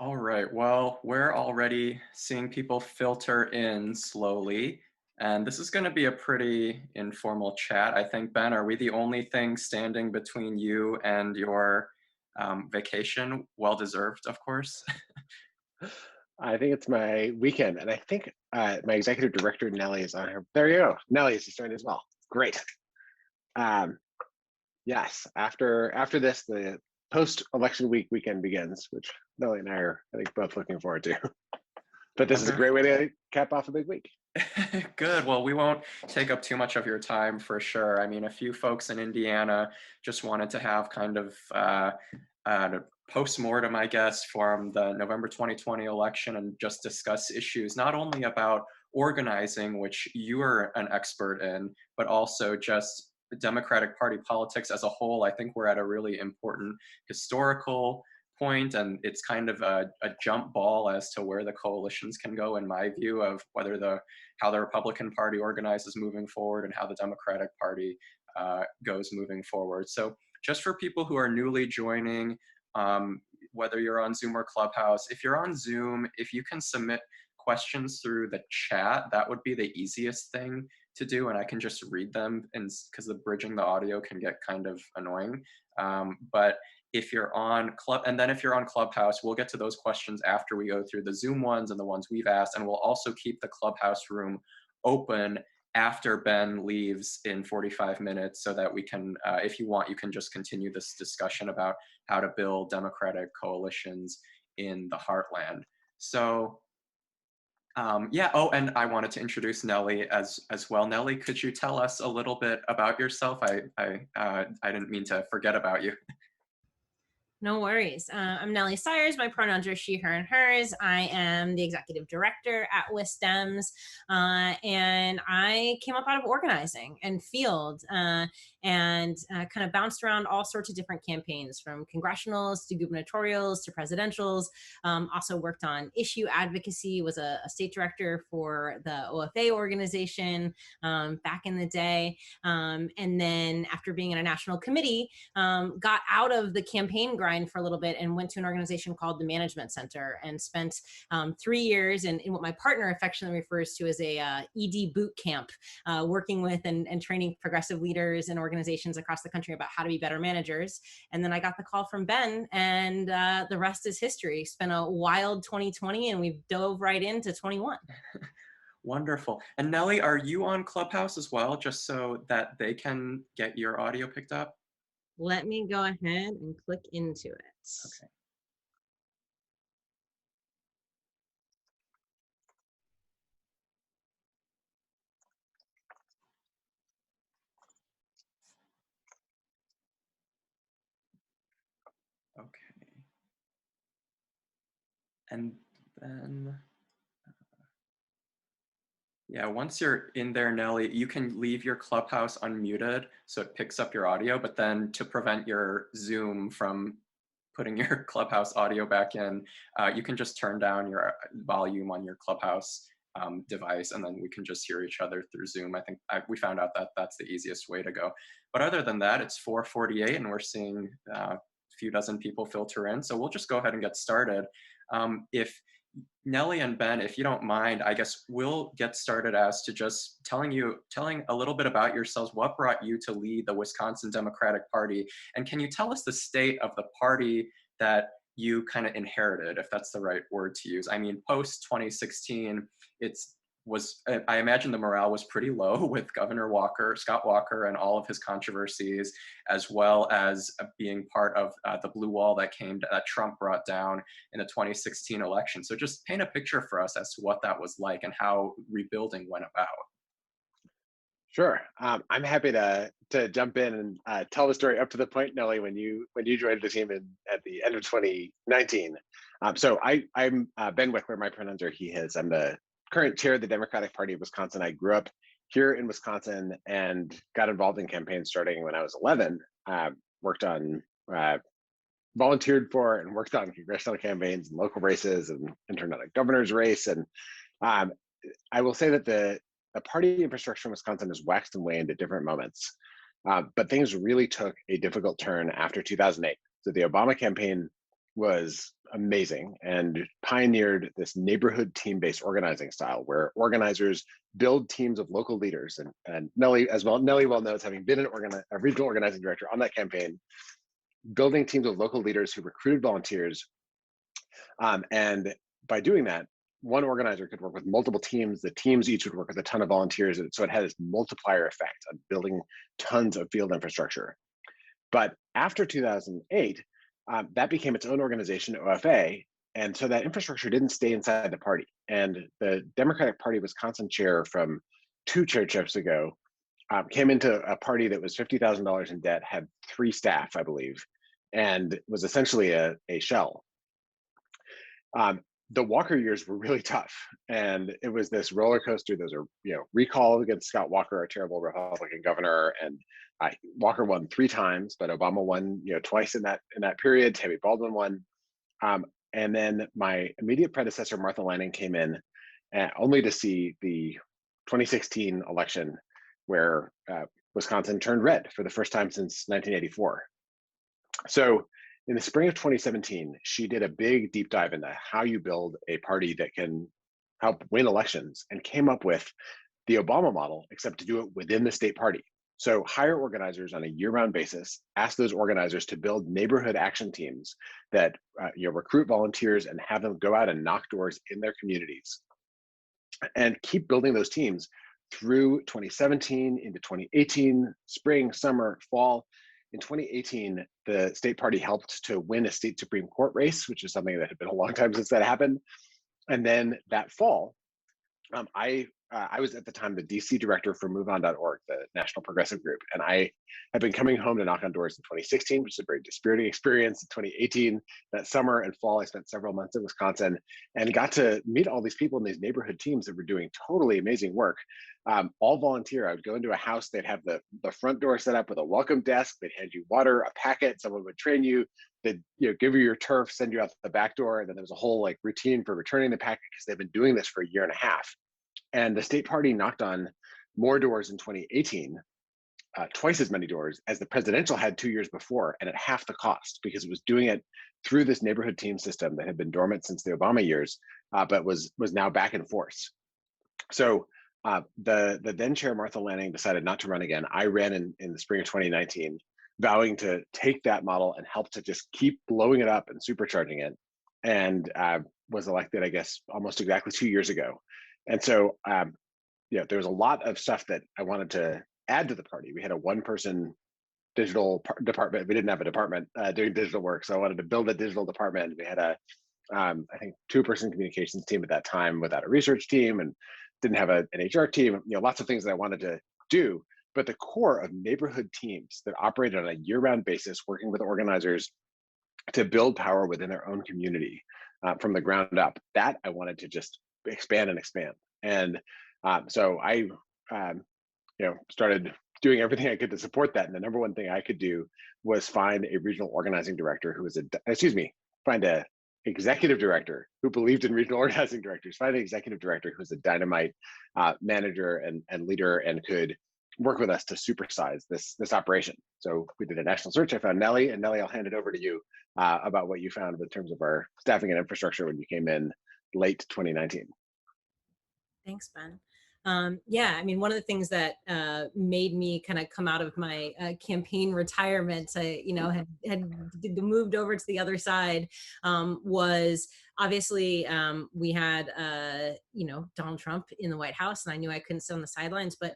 All right. Well, we're already seeing people filter in slowly, and this is going to be a pretty informal chat. I think, Ben, are we the only thing standing between you and your vacation? Well deserved, of course. I think it's my weekend, and I think my executive director Nellie is on here. There you go. Nellie is joined as well. Great. Um, yes. After this, the post-election weekend begins, which Nellie and I are, I think, both looking forward to. But this is a great way Wonderful. to cap off a big week. Good. Well, we won't take up too much of your time for sure. I mean, a few folks in Indiana just wanted to have kind of a post-mortem, I guess, from the November 2020 election and just discuss issues not only about organizing, which you are an expert in, but also just the Democratic Party politics as a whole. I think we're at a really important historical point, and it's kind of a jump ball as to where the coalitions can go, in my view, of whether how the Republican Party organizes moving forward and how the Democratic Party goes moving forward. So just for people who are newly joining, whether you're on Zoom or Clubhouse, if you're on Zoom, if you can submit questions through the chat, that would be the easiest thing to do, and I can just read them, and because the bridging the audio can get kind of annoying. But if you're on if you're on Clubhouse, we'll get to those questions after we go through the Zoom ones and the ones we've asked, and we'll also keep the Clubhouse room open after Ben leaves in 45 minutes so that we can, if you want, you can just continue this discussion about how to build democratic coalitions in the Heartland. So yeah, oh, and I wanted to introduce Nellie as well. Nellie, could you tell us a little bit about yourself? I didn't mean to forget about you. No worries. I'm Nellie Sires. My pronouns are she, her, and hers. I am the executive director at WISDEMS, and I came up out of organizing and field and kind of bounced around all sorts of different campaigns, from congressionals to gubernatorials to presidentials. Also worked on issue advocacy, was a state director for the OFA organization back in the day. And then after being in a national committee, got out of the campaign grind for a little bit and went to an organization called the Management Center and spent 3 years in what my partner affectionately refers to as a ED boot camp, working with and training progressive leaders and organizations across the country about how to be better managers. And then I got the call from Ben, and the rest is history. It's been a wild 2020, and we've dove right into 21. Wonderful. And Nellie, are you on Clubhouse as well, just so that they can get your audio picked up? Let me go ahead and click into it. Okay. Okay. And then, yeah, once you're in there, Nellie, you can leave your Clubhouse unmuted so it picks up your audio, but then to prevent your Zoom from putting your Clubhouse audio back in, you can just turn down your volume on your Clubhouse device, and then we can just hear each other through Zoom. I think we found out that that's the easiest way to go. But other than that, it's 4:48, and we're seeing a few dozen people filter in. So we'll just go ahead and get started. If Nellie and Ben, if you don't mind, I guess we'll get started as to just telling a little bit about yourselves. What brought you to lead the Wisconsin Democratic Party? And can you tell us the state of the party that you kind of inherited, if that's the right word to use? I mean, post 2016, I imagine the morale was pretty low with Scott Walker, and all of his controversies, as well as being part of the blue wall that Trump brought down in the 2016 election. So just paint a picture for us as to what that was like and how rebuilding went about. Sure. I'm happy to jump in and tell the story up to the point, Nellie, when you joined the team at the end of 2019. So I'm Ben Wikler. My pronouns are he, his. I'm the current chair of the Democratic Party of Wisconsin. I grew up here in Wisconsin and got involved in campaigns starting when I was 11. Worked on, volunteered for and worked on congressional campaigns and local races, and turned out a governor's race. And I will say that the party infrastructure in Wisconsin has waxed and waned at different moments. But things really took a difficult turn after 2008. So the Obama campaign was amazing and pioneered this neighborhood team-based organizing style where organizers build teams of local leaders. And Nellie, as well, Nellie well knows, having been a regional organizing director on that campaign, building teams of local leaders who recruited volunteers. And by doing that, one organizer could work with multiple teams. The teams each would work with a ton of volunteers. And so it had this multiplier effect on building tons of field infrastructure. But after 2008, that became its own organization, OFA. And so that infrastructure didn't stay inside the party. And the Democratic Party Wisconsin chair from 2 chairshifts ago came into a party that was $50,000 in debt, had 3 staff, I believe, and was essentially a shell. The Walker years were really tough, and it was this roller coaster. There was a recall against Scott Walker, a terrible Republican governor, and Walker won 3 times, but Obama won twice in that period. Tammy Baldwin won, and then my immediate predecessor Martha Lanning came in, only to see the 2016 election where Wisconsin turned red for the first time since 1984. So in the spring of 2017, she did a big deep dive into how you build a party that can help win elections, and came up with the Obama model, except to do it within the state party. So hire organizers on a year-round basis, ask those organizers to build neighborhood action teams that recruit volunteers and have them go out and knock doors in their communities, and keep building those teams through 2017 into 2018, spring, summer, fall. In 2018, the state party helped to win a state Supreme Court race, which is something that had been a long time since that happened. And then that fall, I was at the time the DC director for MoveOn.org, the national progressive group. And I had been coming home to knock on doors in 2016, which is a very dispiriting experience. In 2018, that summer and fall, I spent several months in Wisconsin and got to meet all these people in these neighborhood teams that were doing totally amazing work. All volunteer. I would go into a house, they'd have the front door set up with a welcome desk, they'd hand you water, a packet, someone would train you, they'd give you your turf, send you out the back door, and then there was a whole routine for returning the packet because they've been doing this for a year and a half. And the state party knocked on more doors in 2018, twice as many doors as the presidential had 2 years before, and at half the cost, because it was doing it through this neighborhood team system that had been dormant since the Obama years, but was now back in force. So the then chair, Martha Lanning, decided not to run again. I ran in the spring of 2019, vowing to take that model and help to just keep blowing it up and supercharging it, and was elected, I guess, almost exactly 2 years ago. And so, there was a lot of stuff that I wanted to add to the party. We had a 1-person digital department. We didn't have a department doing digital work, so I wanted to build a digital department. We had a, I think, 2-person communications team at that time without a research team, and didn't have an HR team. Lots of things that I wanted to do. But the core of neighborhood teams that operated on a year-round basis, working with organizers to build power within their own community from the ground up, that I wanted to just expand and expand. And so I started doing everything I could to support that. And the number one thing I could do was find a regional organizing director who was find a executive director who believed in regional organizing directors, find an executive director who was a dynamite manager and leader and could work with us to supersize this operation. So we did a national search. I found Nellie, and Nellie, I'll hand it over to you about what you found in terms of our staffing and infrastructure when you came in late 2019. Thanks, Ben. Yeah, I mean, one of the things that made me kind of come out of my campaign retirement, I, had moved over to the other side, was obviously we had, Donald Trump in the White House, and I knew I couldn't sit on the sidelines, but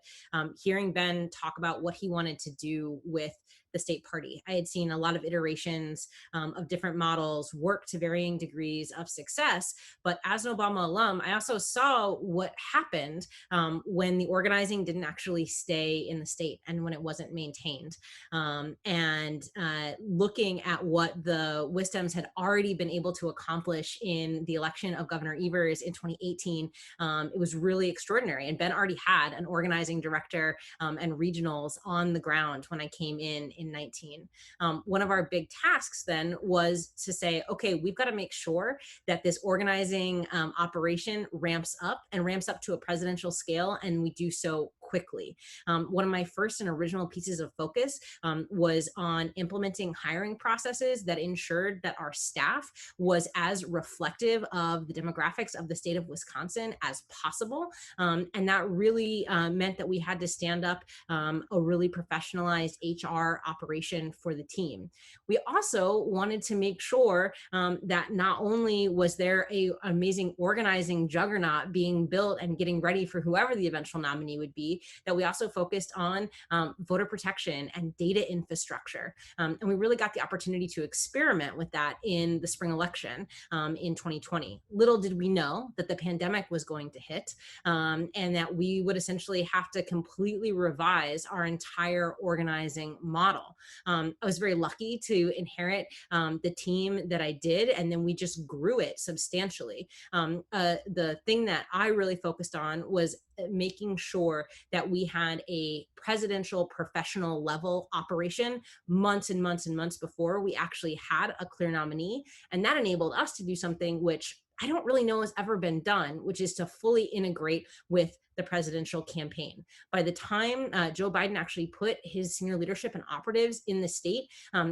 hearing Ben talk about what he wanted to do with the state party. I had seen a lot of iterations of different models work to varying degrees of success. But as an Obama alum, I also saw what happened when the organizing didn't actually stay in the state and when it wasn't maintained. And looking at what the WISDEMs had already been able to accomplish in the election of Governor Evers in 2018, it was really extraordinary. And Ben already had an organizing director and regionals on the ground when I came in 19. One of our big tasks then was to say, okay, we've got to make sure that this organizing operation ramps up to a presidential scale, and we do so quickly. quickly. One of my first and original pieces of focus was on implementing hiring processes that ensured that our staff was as reflective of the demographics of the state of Wisconsin as possible. And that really meant that we had to stand up a really professionalized HR operation for the team. We also wanted to make sure that not only was there a amazing organizing juggernaut being built and getting ready for whoever the eventual nominee would be, that we also focused on voter protection and data infrastructure. And we really got the opportunity to experiment with that in the spring election in 2020. Little did we know that the pandemic was going to hit and that we would essentially have to completely revise our entire organizing model. I was very lucky to inherit the team that I did, and then we just grew it substantially. The thing that I really focused on was making sure that we had a presidential professional level operation months and months and months before we actually had a clear nominee. And that enabled us to do something which I don't really know has ever been done, which is to fully integrate with the presidential campaign. By the time Joe Biden actually put his senior leadership and operatives in the state,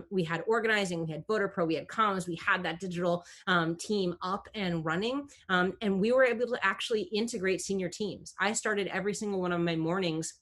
we had organizing, we had voter pro, we had comms, we had that digital team up and running, and we were able to actually integrate senior teams. I started every single one of my mornings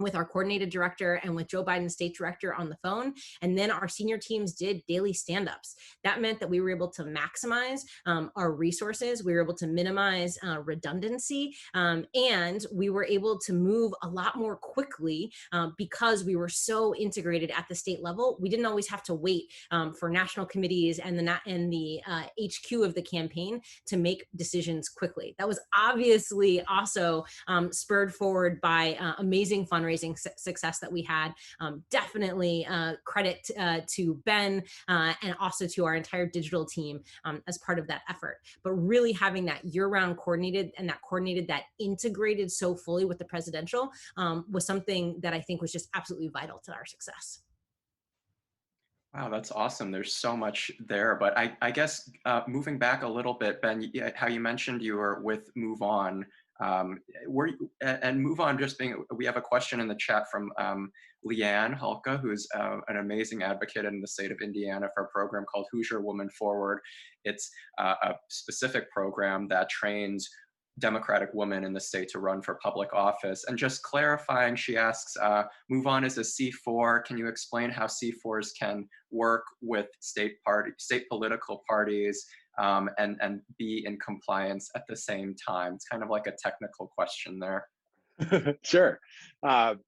with our coordinated director and with Joe Biden's state director on the phone. And then our senior teams did daily stand-ups. That meant that we were able to maximize our resources. We were able to minimize redundancy. And we were able to move a lot more quickly because we were so integrated at the state level. We didn't always have to wait for national committees and the HQ of the campaign to make decisions quickly. That was obviously also spurred forward by amazing fundraising success that we had. Definitely credit to Ben and also to our entire digital team as part of that effort. But really having that year-round coordinated and that integrated so fully with the presidential was something that I think was just absolutely vital to our success. Wow, that's awesome. There's so much there, but I guess moving back a little bit, Ben, how you mentioned you were with Move On. And Move On just being, we have a question in the chat from Leanne Halka, who's an amazing advocate in the state of Indiana for a program called Hoosier Woman Forward. It's a specific program that trains Democratic women in the state to run for public office. And just clarifying, she asks, Move On is a C4. Can you explain how C4s can work with state political parties and be in compliance at the same time? It's kind of like a technical question there. Sure.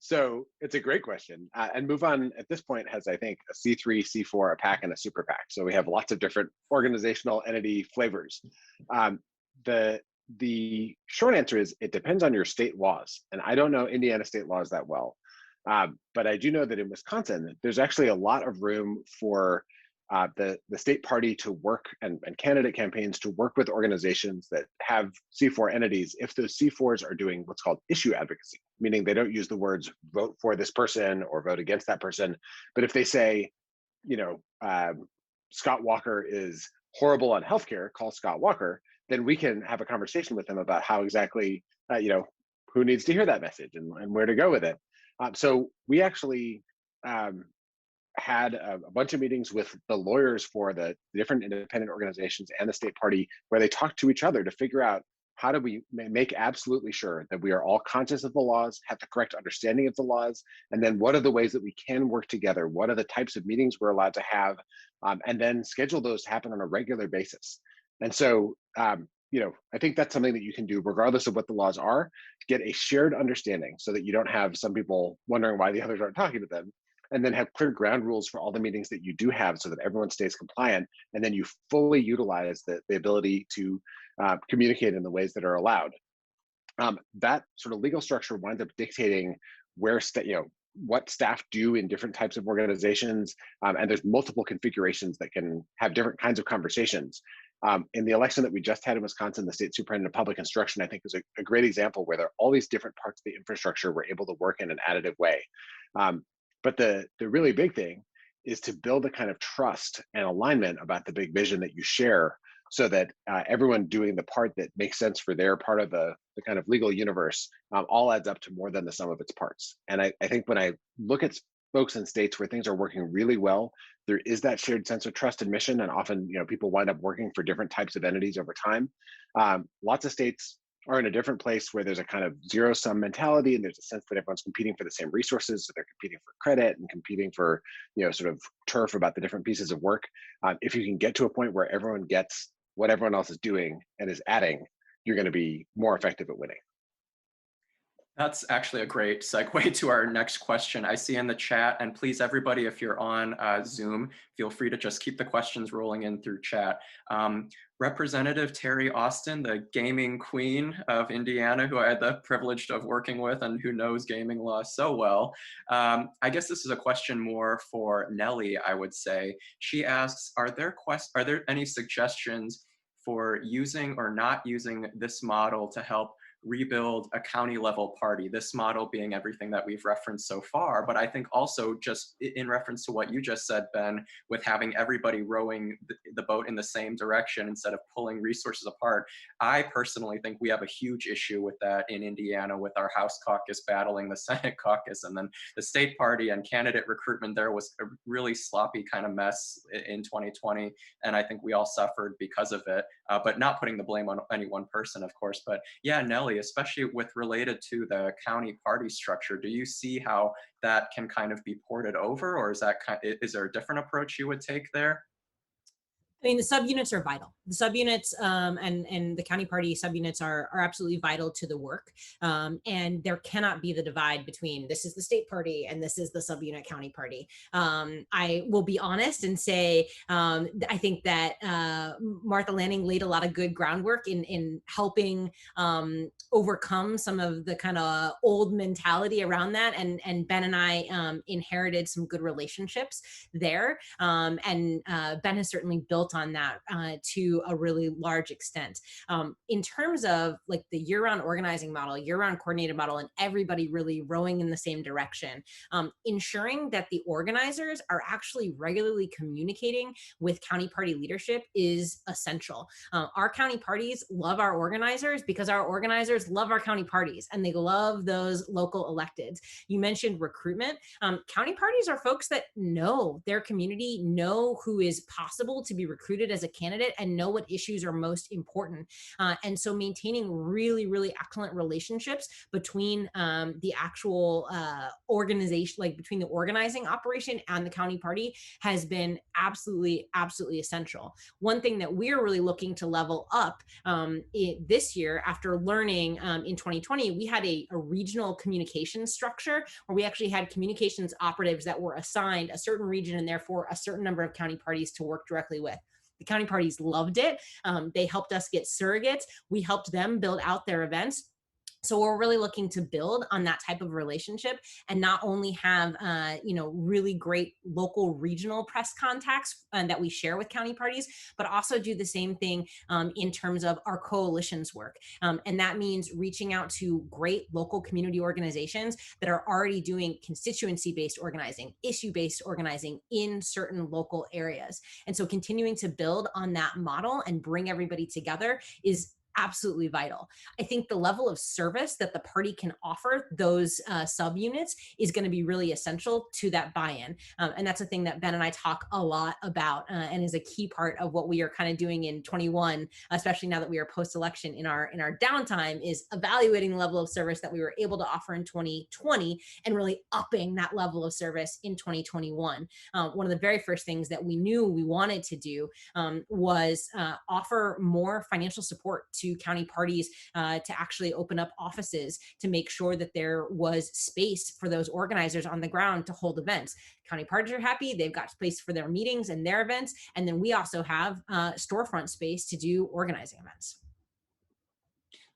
So it's a great question. And Move On at this point has, I think, a C3, C4, a PAC, and a super PAC. So we have lots of different organizational entity flavors. The short answer is it depends on your state laws. And I don't know Indiana state laws that well. But I do know that in Wisconsin, there's actually a lot of room for the state party to work and candidate campaigns to work with organizations that have C4 entities if those C4s are doing what's called issue advocacy, meaning they don't use the words vote for this person or vote against that person. But if they say, Scott Walker is horrible on healthcare, call Scott Walker, then we can have a conversation with them about how exactly, who needs to hear that message and where to go with it. So we actually had a bunch of meetings with the lawyers for the different independent organizations and the state party where they talked to each other to figure out how do we make absolutely sure that we are all conscious of the laws, have the correct understanding of the laws, and then what are the ways that we can work together? What are the types of meetings we're allowed to have? And then schedule those to happen on a regular basis. And so, I think that's something that you can do regardless of what the laws are, get a shared understanding so that you don't have some people wondering why the others aren't talking to them, and then have clear ground rules for all the meetings that you do have so that everyone stays compliant. And then you fully utilize the ability to communicate in the ways that are allowed. That sort of legal structure winds up dictating where, what staff do in different types of organizations. And there's multiple configurations that can have different kinds of conversations. In the election that we just had in Wisconsin, the state superintendent of public instruction, I think, is a great example where there are all these different parts of the infrastructure were able to work in an additive way. But the really big thing is to build a kind of trust and alignment about the big vision that you share so that everyone doing the part that makes sense for their part of the kind of legal universe all adds up to more than the sum of its parts. And I think when I look at folks in states where things are working really well, there is that shared sense of trust and mission, and often people wind up working for different types of entities over time. Lots of states are in a different place where there's a kind of zero sum mentality, and there's a sense that everyone's competing for the same resources, so they're competing for credit and competing for sort of turf about the different pieces of work. If you can get to a point where everyone gets what everyone else is doing and is adding, you're going to be more effective at winning. That's actually a great segue to our next question. I see in the chat, and please, everybody, if you're on Zoom, feel free to just keep the questions rolling in through chat. Representative Terry Austin, the gaming queen of Indiana, who I had the privilege of working with and who knows gaming law so well. I guess this is a question more for Nellie, I would say. She asks, are there any suggestions for using or not using this model to help rebuild a county level party, this model being everything that we've referenced so far, but I think also just in reference to what you just said, Ben, with having everybody rowing the boat in the same direction instead of pulling resources apart. I personally think we have a huge issue with that in Indiana, with our House caucus battling the Senate caucus, and then the state party and candidate recruitment there was a really sloppy kind of mess in 2020, and I think we all suffered because of it, but not putting the blame on any one person, of course. But yeah, Nellie, especially with related to the county party structure, do you see how that can kind of be ported over, or is there a different approach you would take there? I mean, the subunits are vital. The subunits and the county party subunits are absolutely vital to the work. And there cannot be the divide between this is the state party and this is the subunit county party. I will be honest and say, I think that Martha Lanning laid a lot of good groundwork in helping overcome some of the kind of old mentality around that. And Ben and I inherited some good relationships there. And Ben has certainly built on that to a really large extent. In terms of like the year-round organizing model, year-round coordinated model, and everybody really rowing in the same direction, ensuring that the organizers are actually regularly communicating with county party leadership is essential. Our county parties love our organizers because our organizers love our county parties and they love those local electeds. You mentioned recruitment. County parties are folks that know their community, know who is possible to be recruited as a candidate, and know what issues are most important. And so maintaining really, really excellent relationships between the actual organization, like between the organizing operation and the county party, has been absolutely, absolutely essential. One thing that we're really looking to level up this year, after learning in 2020, we had a regional communications structure where we actually had communications operatives that were assigned a certain region and therefore a certain number of county parties to work directly with. The county parties loved it. They helped us get surrogates. We helped them build out their events. So we're really looking to build on that type of relationship and not only have, really great local regional press contacts that we share with county parties, but also do the same thing in terms of our coalitions work. And that means reaching out to great local community organizations that are already doing constituency-based organizing, issue-based organizing in certain local areas. And so continuing to build on that model and bring everybody together is absolutely vital. I think the level of service that the party can offer those subunits is going to be really essential to that buy-in. And that's a thing that Ben and I talk a lot about and is a key part of what we are kind of doing in 21, especially now that we are post-election in our downtime, is evaluating the level of service that we were able to offer in 2020 and really upping that level of service in 2021. One of the very first things that we knew we wanted to do was offer more financial support to county parties to actually open up offices to make sure that there was space for those organizers on the ground to hold events. County parties are happy, they've got space for their meetings and their events, and then we also have storefront space to do organizing events.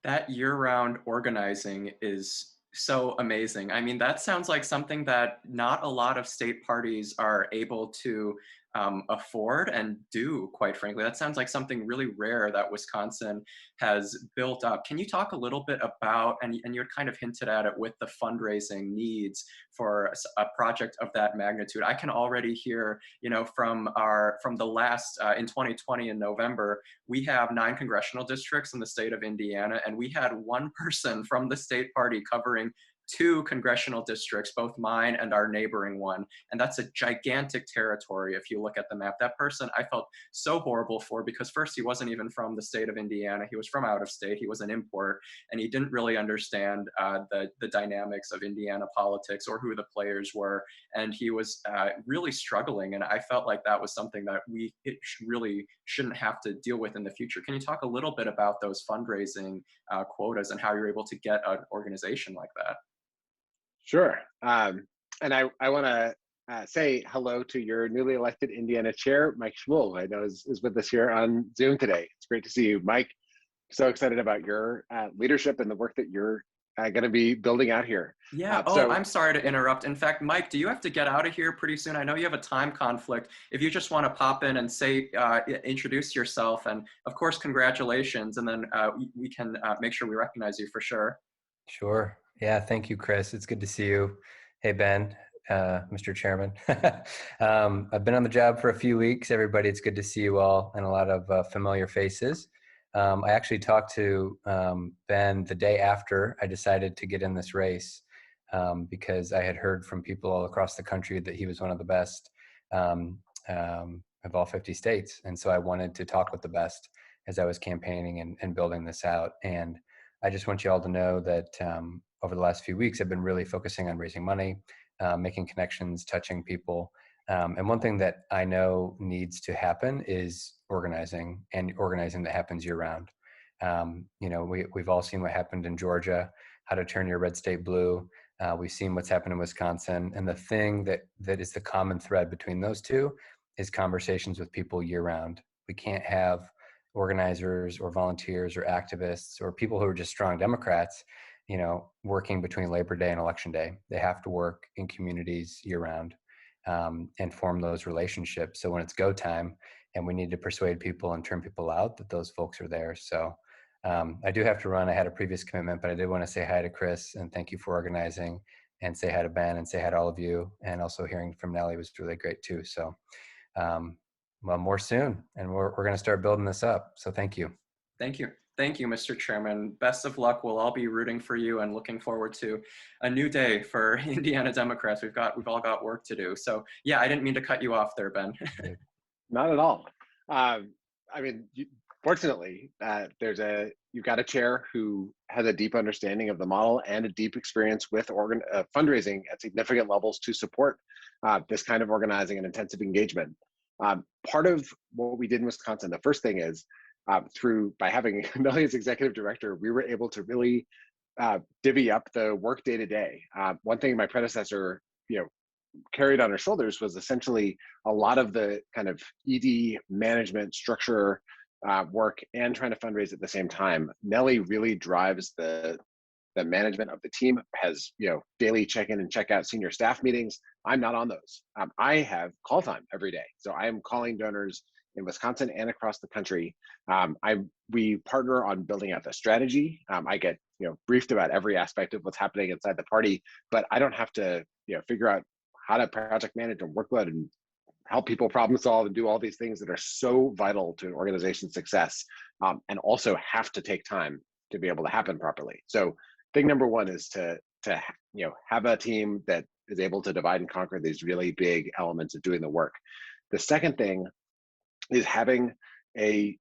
That year-round organizing is so amazing. I mean, that sounds like something that not a lot of state parties are able to afford and do, quite frankly. That sounds like something really rare that Wisconsin has built up. Can you talk a little bit about, and you had kind of hinted at it with the fundraising needs for a project of that magnitude? I can already hear, from the last, in 2020 in November, we have 9 congressional districts in the state of Indiana, and we had one person from the state party covering 2 congressional districts, both mine and our neighboring one. And that's a gigantic territory if you look at the map. That person I felt so horrible for, because first, he wasn't even from the state of Indiana. He was from out of state. He was an import, and he didn't really understand the dynamics of Indiana politics or who the players were. And he was really struggling. And I felt like that was something that really shouldn't have to deal with in the future. Can you talk a little bit about those fundraising quotas and how you're able to get an organization like that? Sure. And I want to say hello to your newly elected Indiana chair, Mike Schmull. I know is with us here on Zoom today. It's great to see you, Mike. So excited about your leadership and the work that you're going to be building out here. Yeah. I'm sorry to interrupt. In fact, Mike, do you have to get out of here pretty soon? I know you have a time conflict. If you just want to pop in and say, introduce yourself, and of course, congratulations, and then we can make sure we recognize you for sure. Sure. Yeah. Thank you, Chris. It's good to see you. Hey, Ben, Mr. Chairman. I've been on the job for a few weeks. Everybody, it's good to see you all, and a lot of familiar faces. I actually talked to Ben the day after I decided to get in this race, because I had heard from people all across the country that he was one of the best of all 50 states. And so I wanted to talk with the best as I was campaigning and building this out. And I just want you all to know that over the last few weeks, I've been really focusing on raising money, making connections, touching people. And one thing that I know needs to happen is organizing, and organizing that happens year round. We've all seen what happened in Georgia, how to turn your red state blue. We've seen what's happened in Wisconsin. And the thing that is the common thread between those two is conversations with people year round. We can't have organizers or volunteers or activists or people who are just strong Democrats, working between Labor Day and Election Day. They have to work in communities year round and form those relationships. So when it's go time and we need to persuade people and turn people out, that those folks are there. So I do have to run. I had a previous commitment, but I did want to say hi to Chris and thank you for organizing, and say hi to Ben and say hi to all of you. And also hearing from Nellie was really great too. So well, more soon, and we're going to start building this up. So thank you. Thank you. Thank you, Mr. Chairman. Best of luck. We'll all be rooting for you and looking forward to a new day for Indiana Democrats. We've all got work to do. So yeah, I didn't mean to cut you off there, Ben. Not at all. Fortunately, you've got a chair who has a deep understanding of the model and a deep experience with fundraising at significant levels to support this kind of organizing and intensive engagement. Part of what we did in Wisconsin, the first thing is by having Nellie as executive director, we were able to really divvy up the work day to day. One thing my predecessor, carried on her shoulders was essentially a lot of the kind of ED management structure work and trying to fundraise at the same time. Nellie really drives the management of the team, has daily check-in and check-out senior staff meetings. I'm not on those. I have call time every day, so I am calling donors in Wisconsin and across the country. We partner on building out the strategy. I get briefed about every aspect of what's happening inside the party, but I don't have to figure out how to project manage and workload and help people problem solve and do all these things that are so vital to an organization's success, and also have to take time to be able to happen properly. So thing number one is to have a team that is able to divide and conquer these really big elements of doing the work. The second thing is having a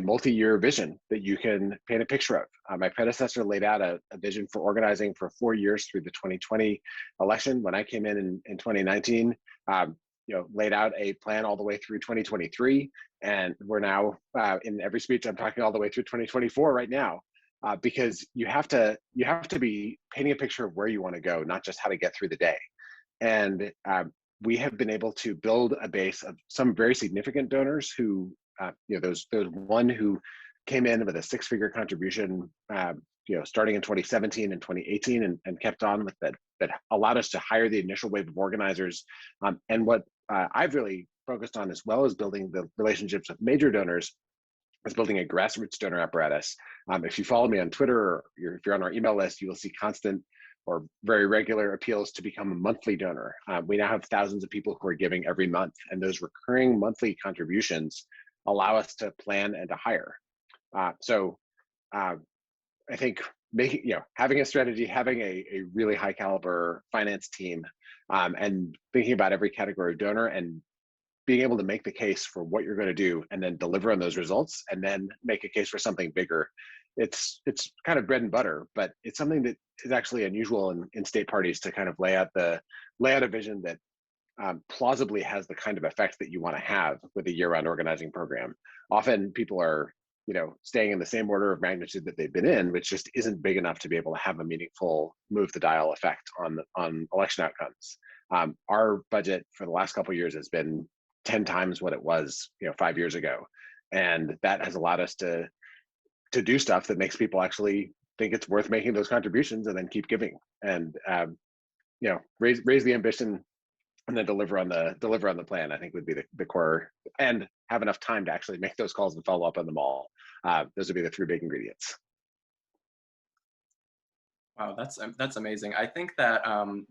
multi-year vision that you can paint a picture of. My predecessor laid out a vision for organizing for 4 years through the 2020 election. When I came in 2019, laid out a plan all the way through 2023, and we're now in every speech I'm talking all the way through 2024 right now, because you have to be painting a picture of where you want to go, not just how to get through the day. And we have been able to build a base of some very significant donors who, there's one who came in with a 6-figure contribution, starting in 2017 and 2018 and kept on with that allowed us to hire the initial wave of organizers. And what I've really focused on, as well as building the relationships with major donors, is building a grassroots donor apparatus. If you follow me on Twitter, or if you're on our email list, you will see constant or very regular appeals to become a monthly donor. We now have thousands of people who are giving every month, and those recurring monthly contributions allow us to plan and to hire. So I think having a strategy, having a really high caliber finance team, and thinking about every category of donor and being able to make the case for what you're going to do and then deliver on those results and then make a case for something bigger. It's kind of bread and butter, but it's something that is actually unusual in state parties to kind of lay out a vision that plausibly has the kind of effect that you want to have with a year-round organizing program. Often people are, staying in the same order of magnitude that they've been in, which just isn't big enough to be able to have a meaningful move the dial effect on election outcomes. Our budget for the last couple of years has been 10 times what it was, 5 years ago. And that has allowed us to do stuff that makes people actually think it's worth making those contributions and then keep giving, and raise the ambition and then deliver on the plan, I think would be the core, and have enough time to actually make those calls and follow up on them all. Those would be the three big ingredients. Wow, that's amazing. I think that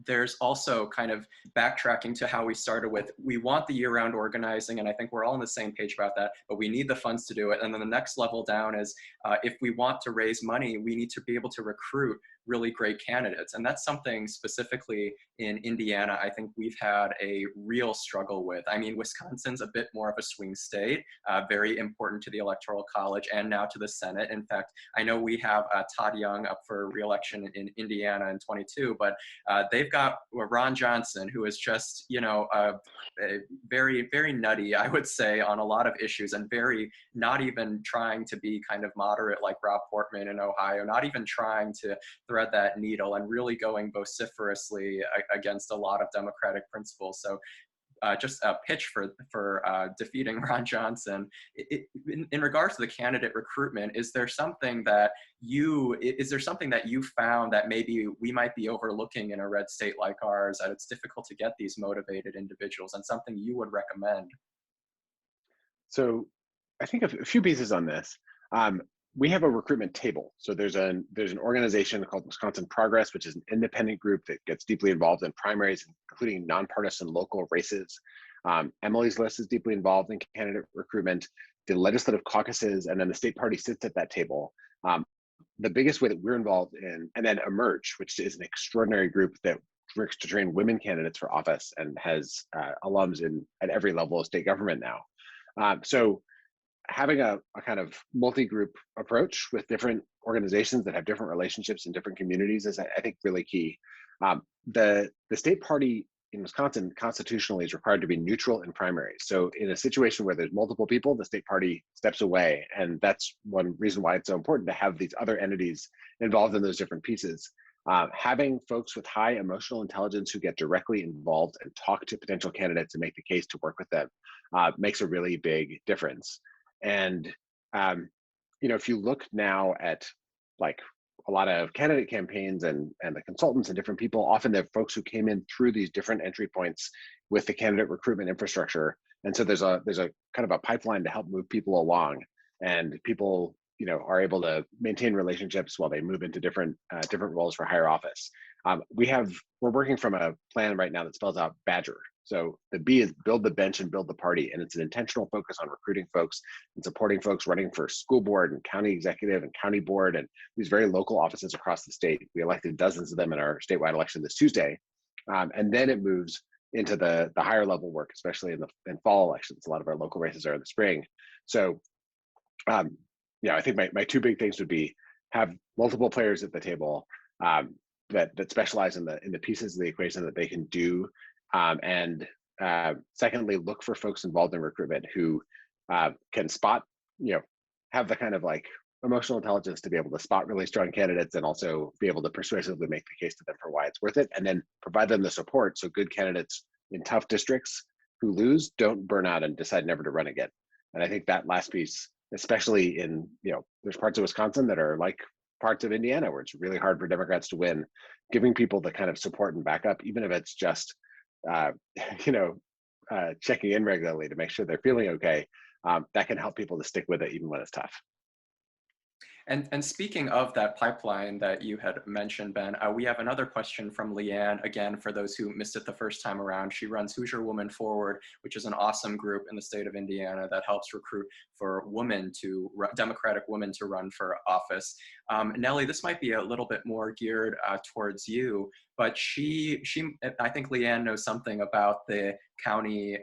there's also kind of backtracking to how we started with, we want the year-round organizing, and I think we're all on the same page about that, but we need the funds to do it. And then the next level down is, if we want to raise money, we need to be able to recruit really great candidates. And that's something specifically in Indiana, I think we've had a real struggle with. I mean, Wisconsin's a bit more of a swing state, very important to the Electoral College and now to the Senate. In fact, I know we have Todd Young up for re-election in Indiana in 22, but they've got Ron Johnson, who is just, very, very nutty, I would say, on a lot of issues, and very not even trying to be kind of moderate like Rob Portman in Ohio, not even trying to thread that needle, and really going vociferously against a lot of democratic principles. So just a pitch for defeating Ron Johnson. In regards to the candidate recruitment, is there something that you found that maybe we might be overlooking in a red state like ours, that it's difficult to get these motivated individuals, and something you would recommend? So I think a few pieces on this. We have a recruitment table. So there's an organization called Wisconsin Progress, which is an independent group that gets deeply involved in primaries, including nonpartisan local races. Emily's List is deeply involved in candidate recruitment, the legislative caucuses, and then the state party sits at that table. The biggest way that we're involved in, and then Emerge, which is an extraordinary group that works to train women candidates for office and has alums at every level of state government now. So having a kind of multi-group approach with different organizations that have different relationships in different communities is, I think, really key. The state party in Wisconsin constitutionally is required to be neutral in primaries. So in a situation where there's multiple people, the state party steps away. And that's one reason why it's so important to have these other entities involved in those different pieces. Having folks with high emotional intelligence who get directly involved and talk to potential candidates and make the case to work with them makes a really big difference. And, if you look now at like a lot of candidate campaigns and the consultants and different people, often they're folks who came in through these different entry points with the candidate recruitment infrastructure. And so there's a kind of a pipeline to help move people along, and people, are able to maintain relationships while they move into different roles for higher office. We're working from a plan right now that spells out Badger. So the B is build the bench and build the party. And it's an intentional focus on recruiting folks and supporting folks running for school board and county executive and county board and these very local offices across the state. We elected dozens of them in our statewide election this Tuesday. And then it moves into the higher level work, especially in fall elections. A lot of our local races are in the spring. So I think my two big things would be have multiple players at the table that specialize in the pieces of the equation that they can do. And secondly, look for folks involved in recruitment who can spot, have the kind of like emotional intelligence to be able to spot really strong candidates and also be able to persuasively make the case to them for why it's worth it, and then provide them the support so good candidates in tough districts who lose don't burn out and decide never to run again. And I think that last piece, especially in, there's parts of Wisconsin that are like parts of Indiana where it's really hard for Democrats to win, giving people the kind of support and backup, even if it's just checking in regularly to make sure they're feeling okay, that can help people to stick with it even when it's tough. And speaking of that pipeline that you had mentioned, Ben, we have another question from Leanne. Again, for those who missed it the first time around, she runs Hoosier Woman Forward, which is an awesome group in the state of Indiana that helps recruit for Democratic women to run for office. Nellie, this might be a little bit more geared towards you, but I think Leanne knows something about the county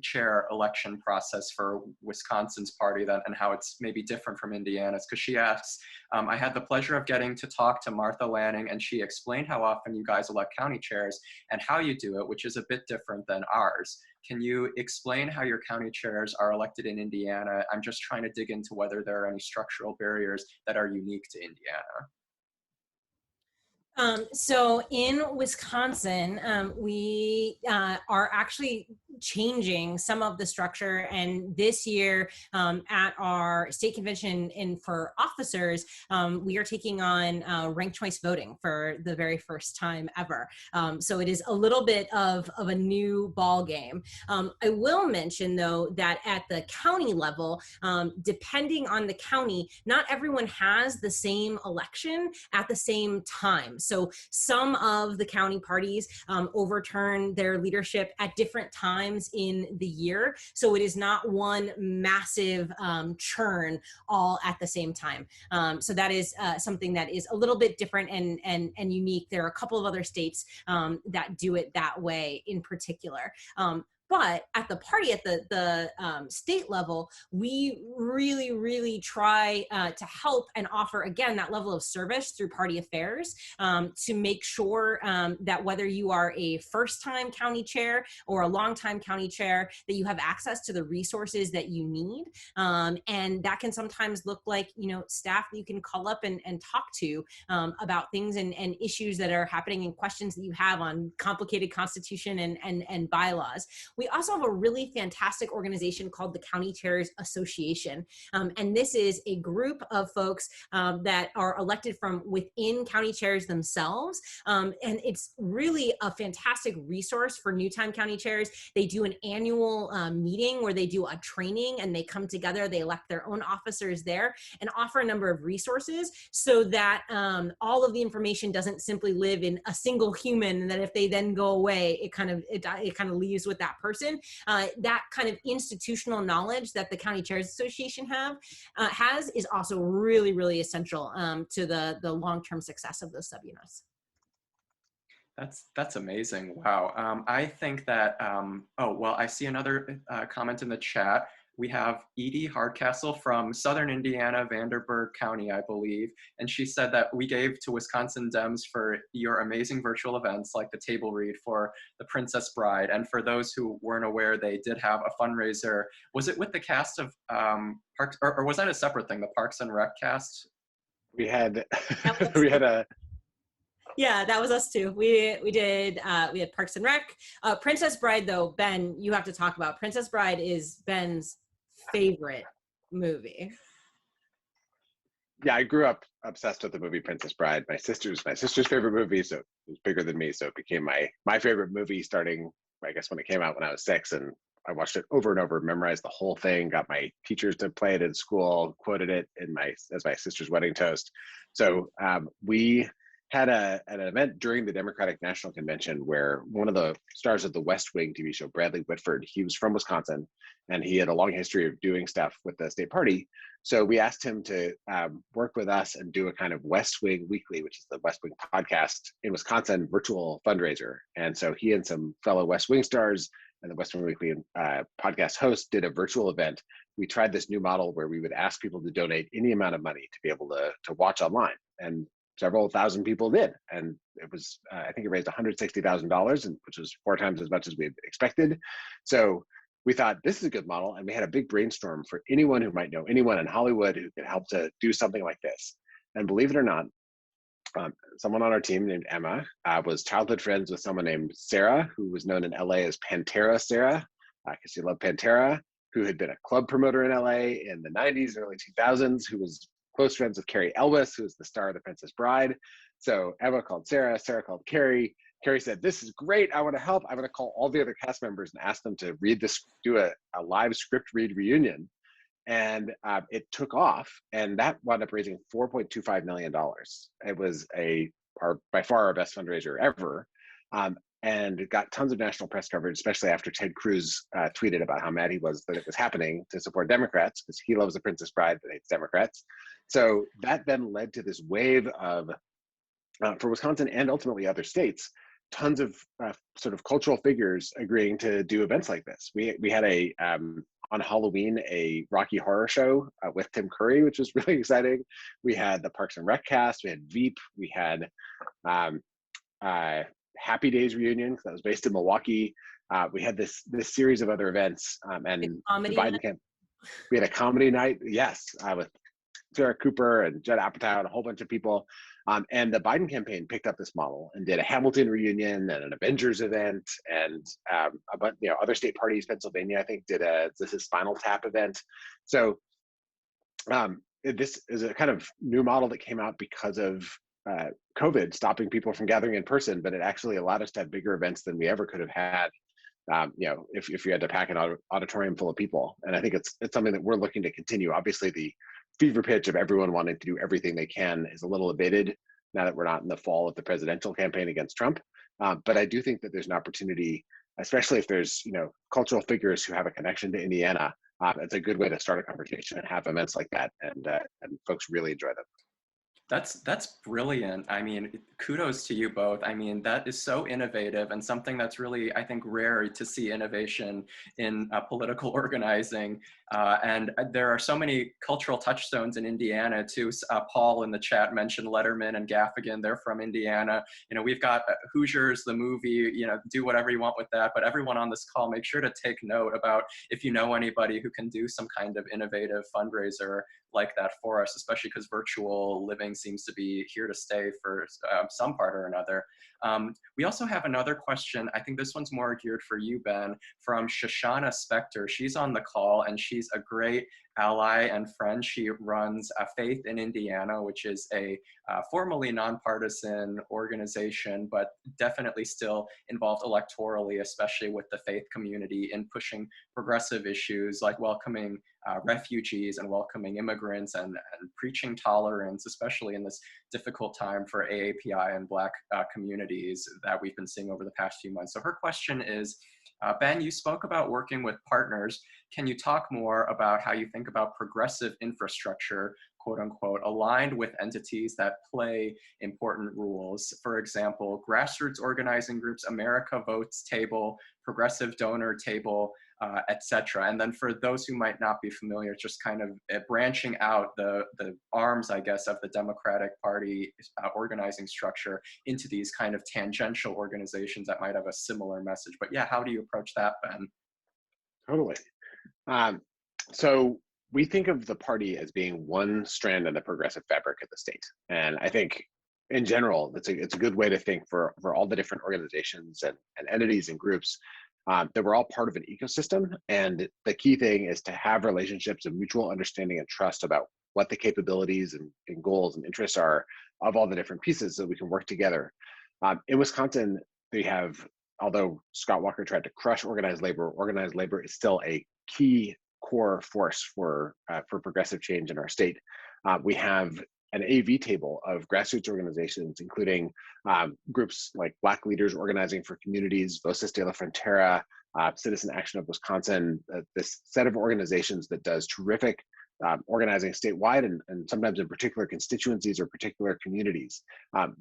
chair election process for Wisconsin's party and how it's maybe different from Indiana's, because she asks, I had the pleasure of getting to talk to Martha Lanning, and she explained how often you guys elect county chairs and how you do it, which is a bit different than ours. Can you explain how your county chairs are elected in Indiana? I'm just trying to dig into whether there are any structural barriers that are unique to Indiana. So in Wisconsin, we are actually changing some of the structure. And this year at our state convention for officers, we are taking on ranked choice voting for the very first time ever. So it is a little bit of a new ball game. I will mention, though, that at the county level, depending on the county, not everyone has the same election at the same time. So some of the county parties overturn their leadership at different times in the year. So it is not one massive churn all at the same time. So that is something that is a little bit different and unique. There are a couple of other states that do it that way in particular. But at the party, at the state level, we really, really try to help and offer, again, that level of service through party affairs to make sure that whether you are a first-time county chair or a long-time county chair, that you have access to the resources that you need. And that can sometimes look like, staff that you can call up and talk to about things and issues that are happening and questions that you have on complicated constitution and bylaws. We also have a really fantastic organization called the County Chairs Association. And this is a group of folks that are elected from within county chairs themselves. And it's really a fantastic resource for new-time county chairs. They do an annual meeting where they do a training and they come together, they elect their own officers there and offer a number of resources so that all of the information doesn't simply live in a single human, and that if they then go away, it kind of leaves with that person. That kind of institutional knowledge that the County Chairs Association has is also really, really essential to the long-term success of those subunits. That's amazing. Wow. I think that, I see another comment in the chat. We have Edie Hardcastle from Southern Indiana, Vanderburgh County, I believe. And she said that we gave to Wisconsin Dems for your amazing virtual events like the table read for The Princess Bride. And for those who weren't aware, they did have a fundraiser. Was it with the cast of Parks, or was that a separate thing, the Parks and Rec cast? We had, Yeah, that was us too. We had Parks and Rec. Princess Bride, though, Ben, you have to talk about. Princess Bride is Ben's favorite movie. Yeah, I grew up obsessed with the movie Princess Bride. My sister's favorite movie, so it was bigger than me. So it became my favorite movie starting, I guess, when it came out when I was 6, and I watched it over and over, memorized the whole thing, got my teachers to play it in school, quoted it as my sister's wedding toast. So we had an event during the Democratic National Convention where one of the stars of the West Wing TV show, Bradley Whitford, he was from Wisconsin, and he had a long history of doing stuff with the state party. So we asked him to work with us and do a kind of West Wing Weekly, which is the West Wing podcast in Wisconsin, virtual fundraiser. And so he and some fellow West Wing stars and the West Wing Weekly podcast host did a virtual event. We tried this new model where we would ask people to donate any amount of money to be able to watch online. And several thousand people did. And it was, I think it raised $160,000, which was 4 times as much as we had expected. So we thought this is a good model. And we had a big brainstorm for anyone who might know anyone in Hollywood who could help to do something like this. And believe it or not, someone on our team named Emma was childhood friends with someone named Sarah, who was known in LA as Pantera Sarah, because she loved Pantera, who had been a club promoter in LA in the 90s, early 2000s, who was close friends with Carrie Elwes, who was the star of The Princess Bride. So Emma called Sarah, Sarah called Carrie, Carrie said, "This is great. I want to help. I'm going to call all the other cast members and ask them to read this, do a live script read reunion." And it took off, and that wound up raising $4.25 million. It was by far our best fundraiser ever. And it got tons of national press coverage, especially after Ted Cruz tweeted about how mad he was that it was happening to support Democrats, because he loves The Princess Bride but hates Democrats. So that then led to this wave of, for Wisconsin and ultimately other states, tons of sort of cultural figures agreeing to do events like this. We had on Halloween, a Rocky Horror Show with Tim Curry, which was really exciting. We had the Parks and Rec cast, we had Veep, we had Happy Days reunion, that was based in Milwaukee. We had this series of other events, and the Biden camp. We had a comedy night, yes, with Sarah Cooper and Judd Apatow and a whole bunch of people. And the Biden campaign picked up this model and did a Hamilton reunion and an Avengers event, and a bunch, other state parties. Pennsylvania, I think, did this is Spinal Tap event. So this is a kind of new model that came out because of COVID stopping people from gathering in person, but it actually allowed us to have bigger events than we ever could have had. If you had to pack an auditorium full of people. And I think it's something that we're looking to continue. Obviously, the fever pitch of everyone wanting to do everything they can is a little abated now that we're not in the fall of the presidential campaign against Trump. But I do think that there's an opportunity, especially if there's cultural figures who have a connection to Indiana. It's a good way to start a conversation and have events like that, and folks really enjoy them. That's brilliant. I mean, kudos to you both. I mean, that is so innovative and something that's really, I think, rare to see innovation in political organizing. And there are so many cultural touchstones in Indiana too. Paul in the chat mentioned Letterman and Gaffigan. They're from Indiana. We've got Hoosiers, the movie, do whatever you want with that. But everyone on this call, make sure to take note about if you know anybody who can do some kind of innovative fundraiser like that for us, especially because virtual living seems to be here to stay for some part or another. We also have another question. I think this one's more geared for you, Ben, from Shoshana Spector. She's on the call, and she's a great ally and friend. She runs Faith in Indiana, which is a formally nonpartisan organization, but definitely still involved electorally, especially with the faith community in pushing progressive issues like welcoming refugees and welcoming immigrants and preaching tolerance, especially in this difficult time for AAPI and Black communities that we've been seeing over the past few months. So her question is, Ben, you spoke about working with partners. Can you talk more about how you think about progressive infrastructure, quote unquote, aligned with entities that play important roles? For example, grassroots organizing groups, America Votes Table, Progressive Donor Table, etc. And then for those who might not be familiar, just kind of branching out the arms, I guess, of the Democratic Party organizing structure into these kind of tangential organizations that might have a similar message. But yeah, how do you approach that, Ben? Totally. So we think of the party as being one strand in the progressive fabric of the state. And I think in general, it's a good way to think for all the different organizations and entities and groups that we're all part of an ecosystem. And the key thing is to have relationships of mutual understanding and trust about what the capabilities and goals and interests are of all the different pieces so we can work together. In Wisconsin, they have, although Scott Walker tried to crush organized labor is still a key core force for progressive change in our state. We have an AV table of grassroots organizations, including groups like Black Leaders Organizing for Communities, Voces de la Frontera, Citizen Action of Wisconsin, this set of organizations that does terrific organizing statewide and sometimes in particular constituencies or particular communities.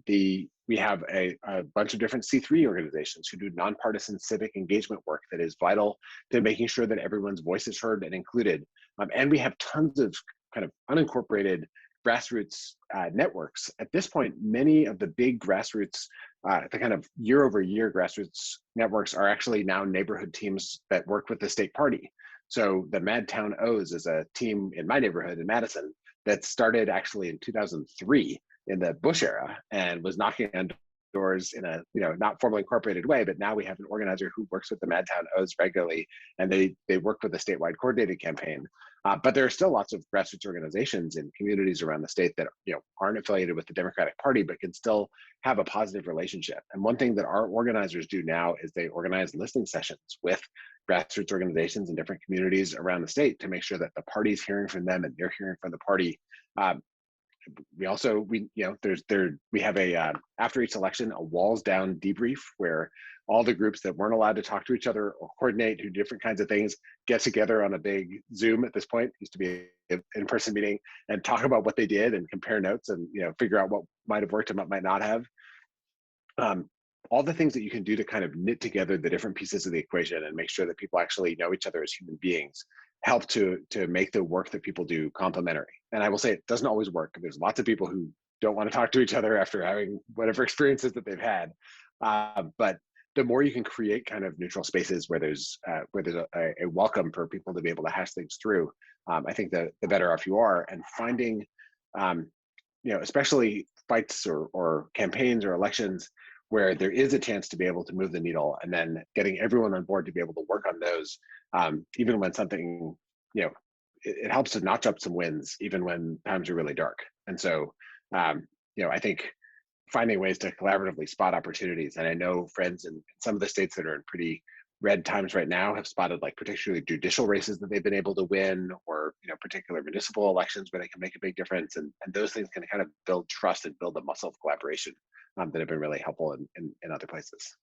We have a bunch of different C3 organizations who do nonpartisan civic engagement work that is vital to making sure that everyone's voice is heard and included. And we have tons of kind of unincorporated grassroots networks. At this point, many of the big grassroots, the kind of year-over-year grassroots networks are actually now neighborhood teams that work with the state party. So the Madtown O's is a team in my neighborhood in Madison that started actually in 2003 in the Bush era and was knocking on doors in a not formally incorporated way, but now we have an organizer who works with the Madtown O's regularly, and they work with a statewide coordinated campaign. But there are still lots of grassroots organizations in communities around the state that aren't affiliated with the Democratic Party, but can still have a positive relationship. And one thing that our organizers do now is they organize listening sessions with grassroots organizations in different communities around the state to make sure that the party's hearing from them and they're hearing from the party. We have a after each election a walls down debrief where all the groups that weren't allowed to talk to each other or coordinate, do different kinds of things, get together on a big Zoom at this point. It used to be an in-person meeting, and talk about what they did and compare notes and figure out what might have worked and what might not have. All the things that you can do to kind of knit together the different pieces of the equation and make sure that people actually know each other as human beings help to make the work that people do complementary. And I will say it doesn't always work. There's lots of people who don't want to talk to each other after having whatever experiences that they've had. But the more you can create kind of neutral spaces where there's a welcome for people to be able to hash things through, I think the better off you are. And finding, especially fights or campaigns or elections where there is a chance to be able to move the needle, and then getting everyone on board to be able to work on those, even when something, it helps to notch up some wins, even when times are really dark. And so, I think finding ways to collaboratively spot opportunities. And I know friends in some of the states that are in pretty red times right now have spotted like particularly judicial races that they've been able to win, or particular municipal elections where they can make a big difference. And those things can kind of build trust and build a muscle of collaboration that have been really helpful in other places.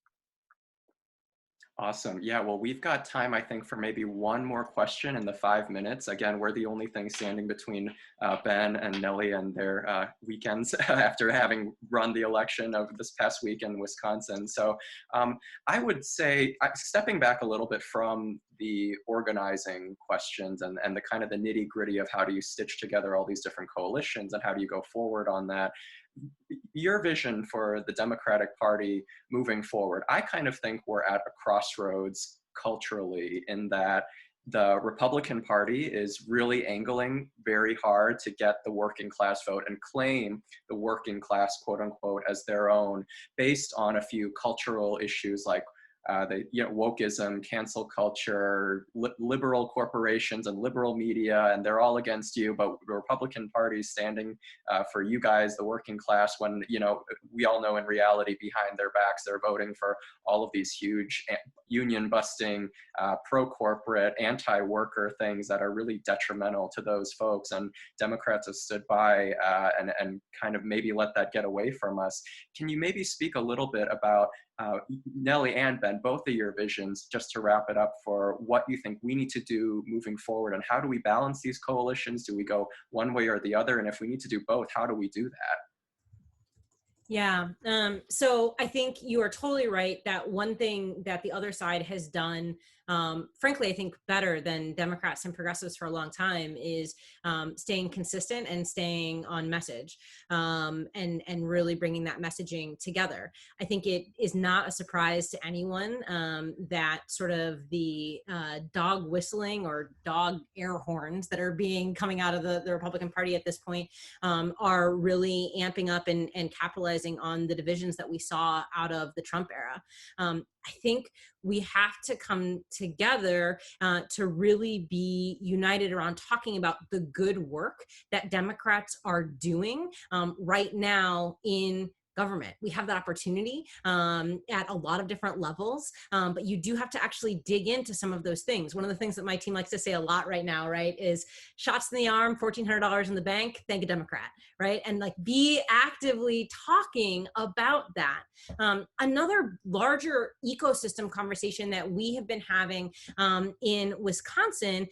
Awesome. Yeah, well, we've got time, I think, for maybe one more question in the 5 minutes. Again, we're the only thing standing between Ben and Nellie and their weekends after having run the election of this past week in Wisconsin. So I would say, stepping back a little bit from the organizing questions and the kind of the nitty gritty of how do you stitch together all these different coalitions and how do you go forward on that, your vision for the Democratic Party moving forward, I kind of think we're at a crossroads culturally in that the Republican Party is really angling very hard to get the working class vote and claim the working class, quote unquote, as their own, based on a few cultural issues like wokeism, cancel culture, liberal corporations and liberal media, and they're all against you, but the Republican Party is standing for you guys, the working class, when, we all know in reality behind their backs, they're voting for all of these huge union busting, pro-corporate, anti-worker things that are really detrimental to those folks. And Democrats have stood by and kind of maybe let that get away from us. Can you maybe speak a little bit about Nellie and Ben, both of your visions, just to wrap it up, for what you think we need to do moving forward, and how do we balance these coalitions? Do we go one way or the other? And if we need to do both, how do we do that? Yeah. So I think you are totally right that one thing that the other side has done, frankly, I think better than Democrats and progressives for a long time, is staying consistent and staying on message, and really bringing that messaging together. I think it is not a surprise to anyone that sort of the dog whistling or dog air horns that are coming out of the Republican Party at this point are really amping up and capitalizing on the divisions that we saw out of the Trump era. I think we have to come together to really be united around talking about the good work that Democrats are doing right now in government. We have that opportunity at a lot of different levels, but you do have to actually dig into some of those things. One of the things that my team likes to say a lot right now, right, is shots in the arm, $1,400 in the bank, thank a Democrat, right? And like be actively talking about that. Another larger ecosystem conversation that we have been having in Wisconsin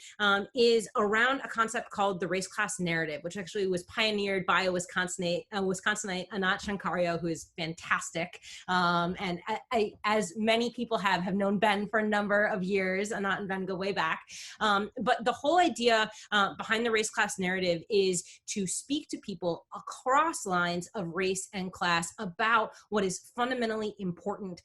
is around a concept called the race class narrative, which actually was pioneered by a Wisconsinite, Anat Shankario, who is fantastic. And I, as many people have known Ben for a number of years. Anat and Ben go way back. But the whole idea behind the race class narrative is to speak to people across lines of race and class about what is fundamentally important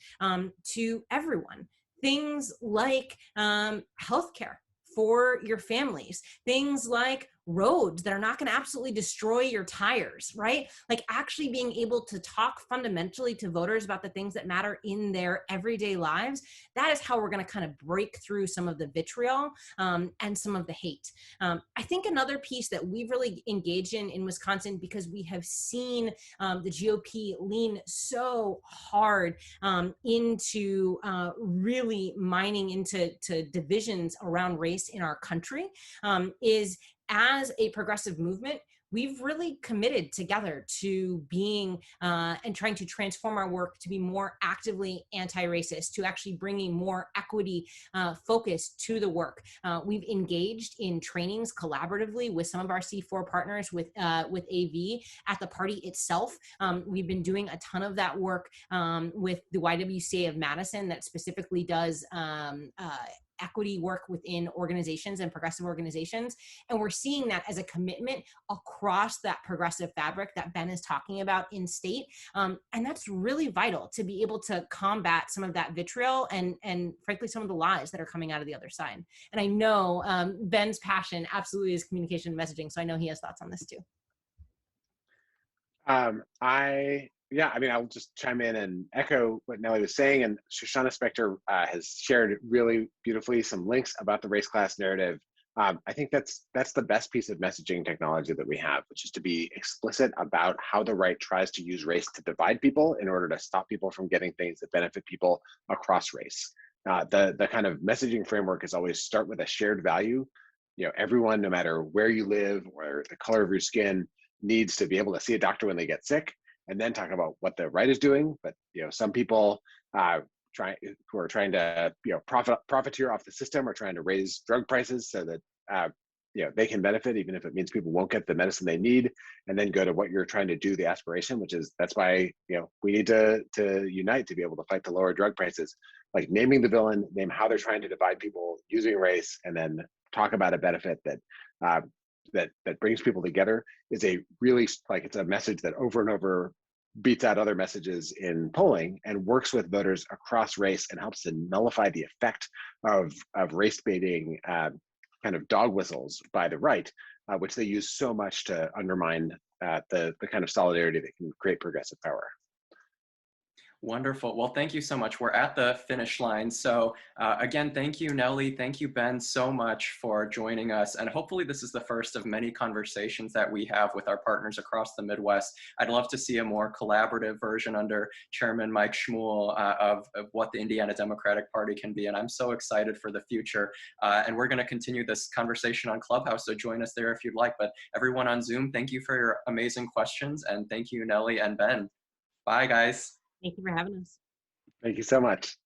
to everyone. Things like healthcare for your families, things like roads that are not going to absolutely destroy your tires, right? Like actually being able to talk fundamentally to voters about the things that matter in their everyday lives. That is how we're going to kind of break through some of the vitriol and some of the hate. I think another piece that we've really engaged in Wisconsin, because we have seen the GOP lean so hard into really mining into divisions around race in our country, is as a progressive movement, we've really committed together to being and trying to transform our work to be more actively anti-racist, to actually bringing more equity focus to the work. We've engaged in trainings collaboratively with some of our C4 partners, with AV at the party itself. We've been doing a ton of that work with the YWCA of Madison that specifically does equity work within organizations and progressive organizations. And we're seeing that as a commitment across that progressive fabric that Ben is talking about in state. And that's really vital to be able to combat some of that vitriol and frankly, some of the lies that are coming out of the other side. And I know Ben's passion absolutely is communication and messaging. So I know he has thoughts on this too. I'll just chime in and echo what Nellie was saying. And Shoshana Spector has shared really beautifully some links about the race class narrative. I think that's the best piece of messaging technology that we have, which is to be explicit about how the right tries to use race to divide people in order to stop people from getting things that benefit people across race. The kind of messaging framework is always start with a shared value. Everyone, no matter where you live or the color of your skin, needs to be able to see a doctor when they get sick, and then talk about what the right is doing. But some people who are trying to profiteer off the system are trying to raise drug prices so that they can benefit, even if it means people won't get the medicine they need, and then go to what you're trying to do, the aspiration, which is that's why we need to unite to be able to fight to lower drug prices. Like naming the villain, name how they're trying to divide people using race, and then talk about a benefit that that brings people together is a really, it's a message that over and over beats out other messages in polling and works with voters across race and helps to nullify the effect of race baiting kind of dog whistles by the right, which they use so much to undermine the kind of solidarity that can create progressive power. Wonderful. Well, thank you so much. We're at the finish line. So again, thank you, Nellie. Thank you, Ben, so much for joining us. And hopefully this is the first of many conversations that we have with our partners across the Midwest. I'd love to see a more collaborative version under Chairman Mike Schmuhl of what the Indiana Democratic Party can be. And I'm so excited for the future. And we're going to continue this conversation on Clubhouse. So join us there if you'd like. But everyone on Zoom, thank you for your amazing questions. And thank you, Nellie and Ben. Bye, guys. Thank you for having us. Thank you so much.